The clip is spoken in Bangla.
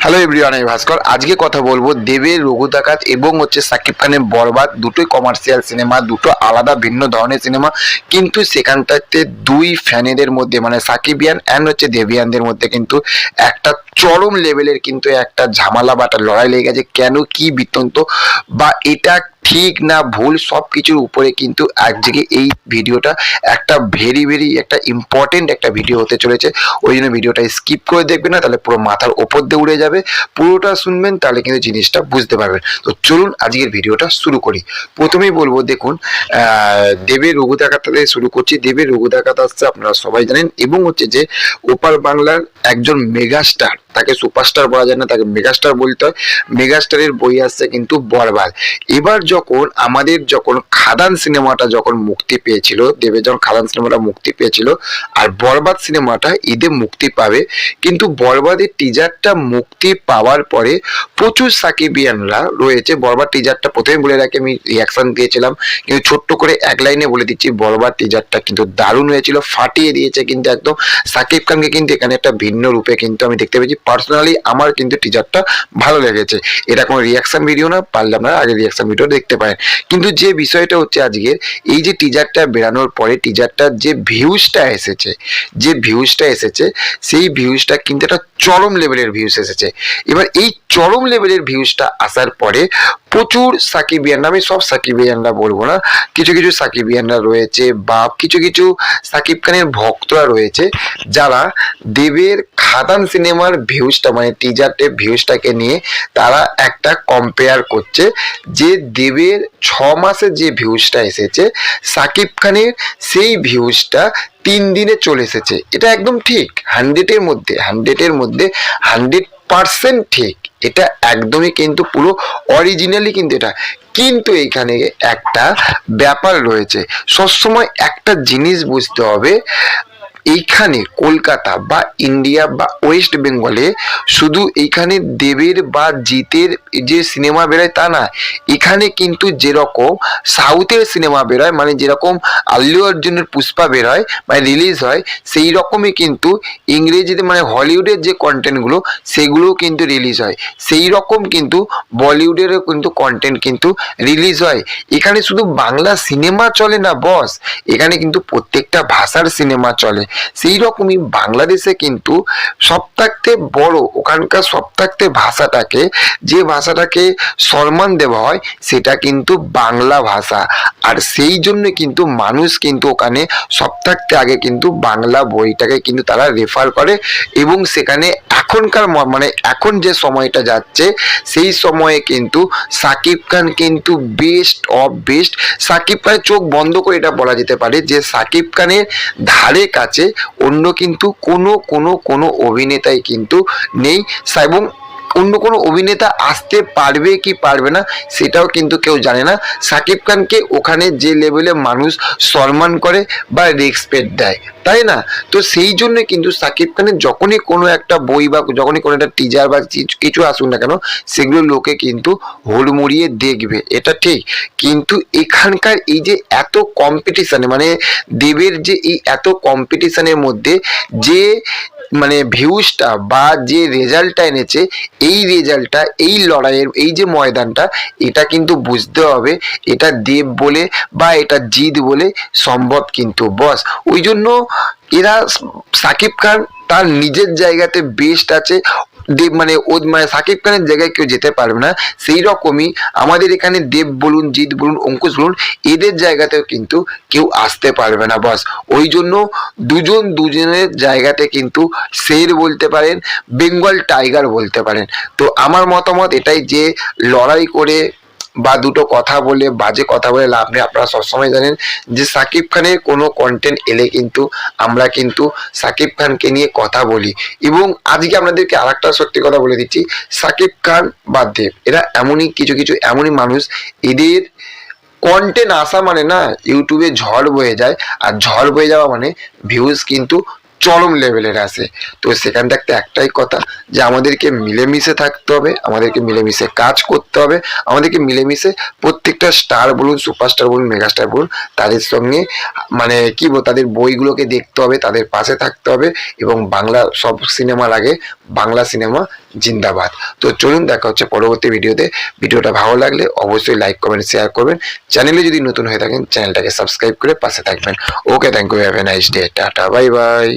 হ্যালো এভরিওয়ান, আমি ভাস্কর। আজকে কথা বলবো দেবের রঘু ডাকাত এবং সাকিব খানের বরবাদ। দুটোই কমার্শিয়াল সিনেমা, দুটো আলাদা ভিন্ন ধরনের সিনেমা, কিন্তু সেখানটাতে দুই ফ্যানেদের মধ্যে মানে সাকিবিয়ান অ্যান্ড দেবিয়ানদের মধ্যে কিন্তু একটা চরম লেভেলের কিন্তু একটা ঝামেলা বা একটা লড়াই লেগে গেছে। কেন, কি বৃত্তান্ত বা এটা ঠিক না ভুল, সব কিছুর উপরে কিন্তু আজকে এই ভিডিওটা একটা ভেরি একটা ইম্পর্টেন্ট একটা ভিডিও হতে চলেছে। ওই জন্য ভিডিওটা স্কিপ করে দেখবেন না, তাহলে পুরো মাথার ওপর দিয়ে উড়ে যাবে। পুরোটা শুনবেন, তাহলে কিন্তু জিনিসটা বুঝতে পারবেন। তো চলুন আজকের ভিডিওটা শুরু করি। প্রথমেই বলবো, দেখুন দেবের রঘু ডাকাত থেকে শুরু করছি। দেবের রঘু ডাকাত আসছে, আপনারা সবাই জানেন, এবং যে ওপার বাংলার একজন মেগাস্টার, তাকে সুপারস্টার বলা যায় না, তাকে মেগাস্টার বলতে হয়। মেগাস্টারের বই আসছে কিন্তু বরবাদ। এবার যখন খাদান সিনেমাটা যখন মুক্তি পেয়েছিল, দেবের যখন খাদান সিনেমাটা মুক্তি পেয়েছিল, আর বরবাদ সিনেমাটা ঈদে মুক্তি পাবে, কিন্তু বরবাদের টিজারটা মুক্তি পাওয়ার পরে প্রচুর সাকিবিয়ানরা রয়েছে। বরবাদ টিজারটা প্রথমে বলে রাখি, আমি রিয়াকশন দিয়েছিলাম, কিন্তু ছোট্ট করে এক লাইনে বলে দিচ্ছি, বরবাদ টিজারটা কিন্তু দারুণ হয়েছিল, ফাটিয়ে দিয়েছে কিন্তু একদম। সাকিব খানকে কিন্তু এখানে একটা ভিন্ন রূপে কিন্তু আমি দেখতে পেয়েছি। পার্সোনালি আমার কিন্তু টিজারটা ভালো লেগেছে। এটা কোনো রিয়াকশন ভিডিও না, পারলে আপনারা আগে রিয়াকশন ভিডিও দেখতে পারেন। কিন্তু যে বিষয়টা হচ্ছে আজকের, এই যে টিজারটা বেরানোর পরে টিজারটার যে ভিউজটা এসেছে সেই ভিউজটা কিন্তু একটা চরম লেভেলের ভিউজ এসেছে। এবার এই চরম লেভেলের ভিউজটা আসার পরে প্রচুর সাকিবিয়ান, আমি সব সাকিবিয়ানরা বলবো না, কিছু কিছু সাকিবিয়ানরা রয়েছে বা কিছু সাকিব খানের ভক্তরা রয়েছে, যারা দেবের খাদান সিনেমার ভিউজটা মানে টিজারটের ভিউজটাকে নিয়ে তারা একটা কম্পেয়ার করছে, যে দেবের 6 মাসে যে ভিউজটা এসেছে, সাকিব খানের সেই ভিউজটা 3 দিনে চলে এসেছে। এটা একদম ঠিক, 100% ঠিক। এটা একদমই কিন্তু পুরো অরিজিনালি কিন্তু এটা। কিন্তু এইখানে একটা ব্যাপার রয়েছে, সবসময় একটা জিনিস বুঝতে হবে, এইখানে কলকাতা বা ইন্ডিয়া বা ওয়েস্ট বেঙ্গলে শুধু এইখানে দেবের বা জিতের যে সিনেমা বেরোয় তা না, এখানে কিন্তু যেরকম সাউথের সিনেমা বেরোয়, মানে যেরকম আল্লু অর্জুনের পুষ্পা বেরোয় মানে রিলিজ হয়, সেই রকমই কিন্তু ইংরেজিতে মানে হলিউডের যে কন্টেন্টগুলো সেগুলো কিন্তু রিলিজ হয়। সেই রকম কিন্তু বলিউডেরও কিন্তু কন্টেন্ট কিন্তু রিলিজ হয়। এখানে শুধু বাংলা সিনেমা চলে না বস, এখানে কিন্তু প্রত্যেকটা ভাষার সিনেমা চলে। সেই রকমই বাংলাদেশে কিন্তু সবথেকে বড়, ওখানকার সবথেকে ভাষাটাকে, যে ভাষাটাকে সম্মান দেওয়া হয় সেটা কিন্তু বাংলা ভাষা। আর সেই জন্য কিন্তু মানুষ কিন্তু ওখানে সবথেকে আগে কিন্তু বাংলা বইটাকে কিন্তু তারা রেফার করে, এবং সেখানে এখনকার মানে এখন যে সময়টা যাচ্ছে সেই সময়ে কিন্তু সাকিব খান কিন্তু বেস্ট অফ বেস্ট। সাকিব খানের চোখ বন্ধ করে এটা বলা যেতে পারে যে সাকিব খানের ধারে কাছে অন্য কিন্তু কোনো অভিনেতাই কিন্তু নেই, এবং অন্য কোনো অভিনেতা আসতে পারবে কি পারবে না সেটাও কিন্তু কেউ জানে না। সাকিব খানকে ওখানে যে লেভেলে মানুষ সম্মান করে বা রেসপেক্ট দেয়, তাই না? তো সেই জন্য কিন্তু সাকিব খানের যখনই কোনো একটা বই বা যখনই কোনো একটা টিজার বা কিছু আসুক না কেন, সেগুলো লোকে কিন্তু হুড়মুড়িয়ে দেখবে, এটা ঠিক। কিন্তু এখানকার এই যে এত কম্পিটিশানে, মানে দেবের যে এই এত কম্পিটিশানের মধ্যে যে মানে ভিউজটা বা যে রেজাল্টটা এনেছে, এই রেজাল্টটা, এই লড়াইয়ের এই যে ময়দানটা, এটা কিন্তু বুঝতে হবে এটা দেব বলে বা এটা জিত বলে সম্ভব কিন্তু বস। ওই জন্য এরা, সাকিব খান তার নিজের জায়গাতে বেস্ট আছে, দেব মানে সাকিব খানের জায়গায় কেউ যেতে পারবে না। সেই রকমই আমাদের এখানে দেব বলুন, জিৎ বলুন, অঙ্কুশ বলুন, এদের জায়গাতেও কিন্তু কেউ আসতে পারবে না বস। ওই জন্য দুজনের জায়গাতে কিন্তু শের বলতে পারেন, বেঙ্গল টাইগার বলতে পারেন। তো আমার মতামত এটাই, যে লড়াই করে বা দুটো কথা বলে, বাজে কথা বলে লাভ নেই। আপনারা সবসময় জানেন যে সাকিব খানের কোনো কন্টেন্ট এলে কিন্তু আমরা কিন্তু সাকিব খানকে নিয়ে কথা বলি। এবং আজকে আপনাদেরকে আর একটা সত্যি কথা বলে দিচ্ছি, সাকিব খান বা দেব এরা এমনই কিছু এমনই মানুষ, এদের কন্টেন্ট আসা মানে না ইউটিউবে ঝড় বয়ে যায়, আর ঝড় বয়ে যাওয়া মানে ভিউজ কিন্তু চরম লেভেলের আসে। তো সেখান থাকতে একটাই কথা যে আমাদেরকে মিলেমিশে থাকতে হবে, আমাদেরকে মিলেমিশে কাজ করতে হবে, আমাদেরকে মিলেমিশে প্রত্যেকটা স্টার বলুন, সুপারস্টার বলুন, মেগাস্টার বলুন, তাদের সঙ্গে মানে কি বলবো, তাদের বইগুলোকে দেখতে হবে, তাদের পাশে থাকতে হবে। এবং বাংলা সব সিনেমার আগে বাংলা সিনেমা জিন্দাবাদ। তো চলুন, দেখা হচ্ছে পরবর্তী ভিডিওতে। ভিডিওটা ভালো লাগলে অবশ্যই লাইক কমেন্ট শেয়ার করবেন। চ্যানেলে যদি নতুন হয়ে থাকেন চ্যানেলটাকে সাবস্ক্রাইব করে পাশে থাকবেন। Okay, thank you, have a nice day, tata, bye by.